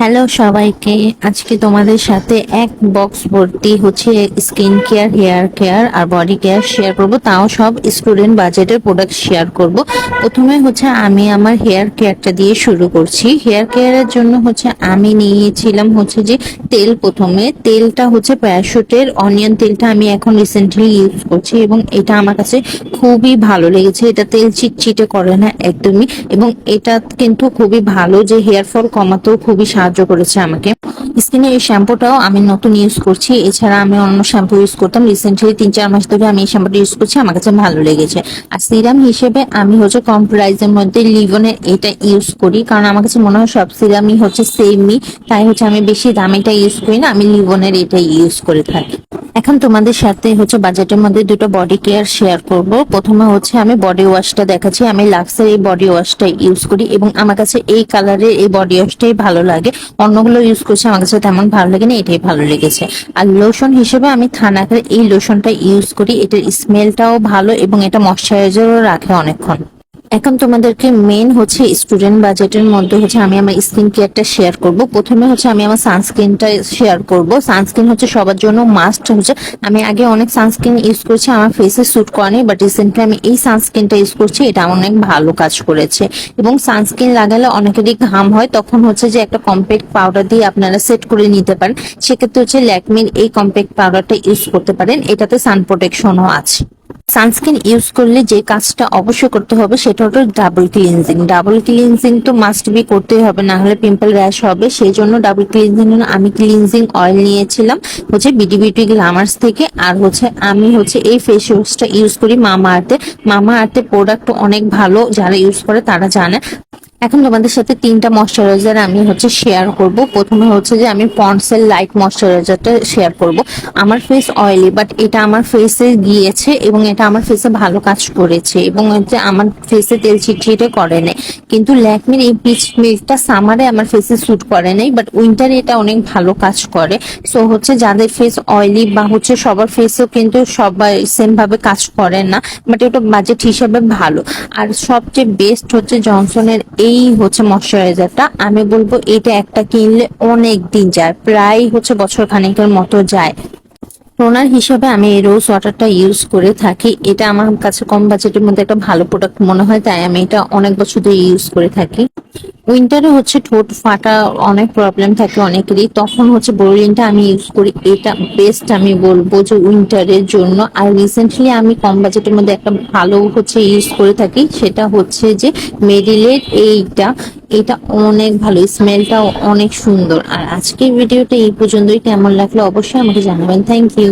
Hello সবাইকে, আজকে তোমাদের সাথে এক বক্স ভর্তি হচ্ছে স্কিন কেয়ার, হেয়ার কেয়ার আর বডি কেয়ার শেয়ার করব, তাও সব স্টুডেন্ট বাজেটের প্রোডাক্ট শেয়ার করব। প্রথমে হচ্ছে আমি আমার হেয়ার কেয়ারটা দিয়ে শুরু করছি। হেয়ার কেয়ারের জন্য হচ্ছে আমি নিয়েছিলাম হচ্ছে যে তেল। প্রথমে তেলটা হচ্ছে প্যারাশুটের অনিয়ন তেলটা আমি এখন রিসেন্টলি ইউজ করছি এবং এটা আমার কাছে খুবই ভালো লেগেছে। এটা তেল চিটচিটে করে না একদমই, এবং এটা কিন্তু খুবই ভালো যে হেয়ার ফল কমাতেও খুবই সাহায্য করেছে আমাকে। স্কিনে এই শ্যাম্পুটাও আমি নতুন ইউজ করছি, এছাড়া আমি অন্য শ্যাম্পু ইউজ করতাম। রিসেন্টলি 3-4 মাস ধরে আমি এই শ্যাম্পুটা ইউজ করছি, আমার কাছে ভালো লেগেছে। আর সিরাম হিসেবে আমি হচ্ছে কম্প্রাইজের মধ্যে লিভনের এটা ইউজ করি, কারণ আমার কাছে মনে হয় সব সিরামই হচ্ছে সেমই, তাই হচ্ছে আমি বেশি দামিটা ইউজ করি না, আমি লিভনের এটা ইউজ করে থাকি। এখন তোমাদের সাথে হচ্ছে বাজেটের মধ্যে দুটো বডি কেয়ার শেয়ার করব। প্রথমে হচ্ছে আমি বডি ওয়াশটা দেখাচ্ছি। আমি লাক্সের এই বডি ওয়াশটা ইউজ করি এবং আমার কাছে এই কালারের এই বডি ওয়াশটাই ভালো লাগে। অন্যগুলো ইউজ করছি, আমার কাছে তেমন ভালো লাগে না, এটাই ভালো লেগেছে। আর লোশন হিসেবে আমি থানাকের এই লোশনটা ইউজ করি। এটার স্মেলটাও ভালো এবং এটা ময়শ্চারাইজারও রাখে অনেকক্ষণ। এখন তোমাদেরকে মেন হচ্ছে স্টুডেন্ট বাজেটের মধ্যে হচ্ছে আমি আমার স্কিন কেয়ারটা শেয়ার করব। প্রথমে হচ্ছে আমি আমার সানস্ক্রিনটা শেয়ার করব। সানস্ক্রিন হচ্ছে সবার জন্য মাস্ট। হচ্ছে আমি আগে অনেক সানস্ক্রিন ইউজ করেছি, আমার ফেসে স্যুট করেনি, বাট রিসেন্টলি আমি এই সানস্ক্রিনটা ইউজ করছি, এটা অনেক ভালো কাজ করেছে। এবং সানস্ক্রিন লাগালে অনেকেরই ঘাম হয়, তখন হচ্ছে যে একটা কম্প্যাক্ট পাউডার দিয়ে আপনারা সেট করে নিতে পারেন। সেক্ষেত্রে হচ্ছে ল্যাকমির এই কম্প্যাক্ট পাউডারটা ইউজ করতে পারেন, এটাতে সান প্রোটেকশনও আছে। সানস্ক্রিন ইউজ করলে যে কাজটা অবশ্যই করতে হবে সেটা হলো ডাবল ক্লিনজিং। ডাবল ক্লিনজিং তো মাস্ট বি করতেই হবে, না হলে পিম্পল র্যাশ হবে। সেই জন্য ডাবল ক্লিনজিং আমি ক্লিনজিং অয়েল নিয়েছিলাম হচ্ছে বিডি বিউটি গ্ল্যামার্স থেকে। আর হচ্ছে আমি হচ্ছে এই ফেস ওয়াশটা ইউজ করি মামা আর্থের। মামা আর্থের প্রোডাক্ট অনেক ভালো, যারা ইউজ করে তারা জানে। এখন তোমাদের সাথে 3টা ময়শ্চারাইজার আমি হচ্ছে শেয়ার করব। প্রথমে হচ্ছে যে আমি পন্ডসের লাইট ময়শ্চারাইজারটা শেয়ার করব। আমার ফেস অয়েলি, বাট এটা আমার ফেসে গিয়েছে এবং এটা আমার ফেসে ভালো কাজ করেছে এবং হচ্ছে আমার ফেসে তেল চিটচিটে করে নাই। কিন্তু ল্যাকমির এই পিচ মিল্কটা সামারে আমার ফেসে স্যুট করে নাই, বাট উইন্টারে এটা অনেক ভালো কাজ করে। সো হচ্ছে যাদের ফেস অয়েলি বা হচ্ছে সবার ফেসেও কিন্তু সবাই সেম ভাবে কাজ করে না, বাট এটা বাজেট হিসাবে ভালো। আর সবচেয়ে বেস্ট হচ্ছে জনসনের এই হচ্ছে ময়শ্চারাইজারটা। আমি বলবো এটা একটা কিনলে অনেক দিন যায়, প্রায় হচ্ছে বছর খানেকের মতো যায়। টোনার হিসেবে আমি এই রোজ ওয়াটারটা ইউজ করে থাকি। এটা আমার কাছে কম বাজেটের মধ্যে একটা ভালো প্রোডাক্ট মনে হয়, তাই আমি এটা অনেক বছর ধরে ইউজ করে থাকি। উইন্টারে হচ্ছে ঠোঁট ফাটা অনেক প্রবলেম থাকে অনেকেরই, তখন হচ্ছে বোরলিনটা আমি ইউজ করি। এটা বেস্ট আমি বলবো যে উইন্টারের জন্য। আর রিসেন্টলি আমি কম বাজেটের মধ্যে একটা ভালো হচ্ছে ইউজ করে থাকি, সেটা হচ্ছে যে মেডিলের এইটা। এটা অনেক ভালো, স্মেলটাও অনেক সুন্দর। আর আজকের ভিডিওটা এই পর্যন্তই। কেমন লাগলো অবশ্যই আমাকে জানাবেন। Thank you.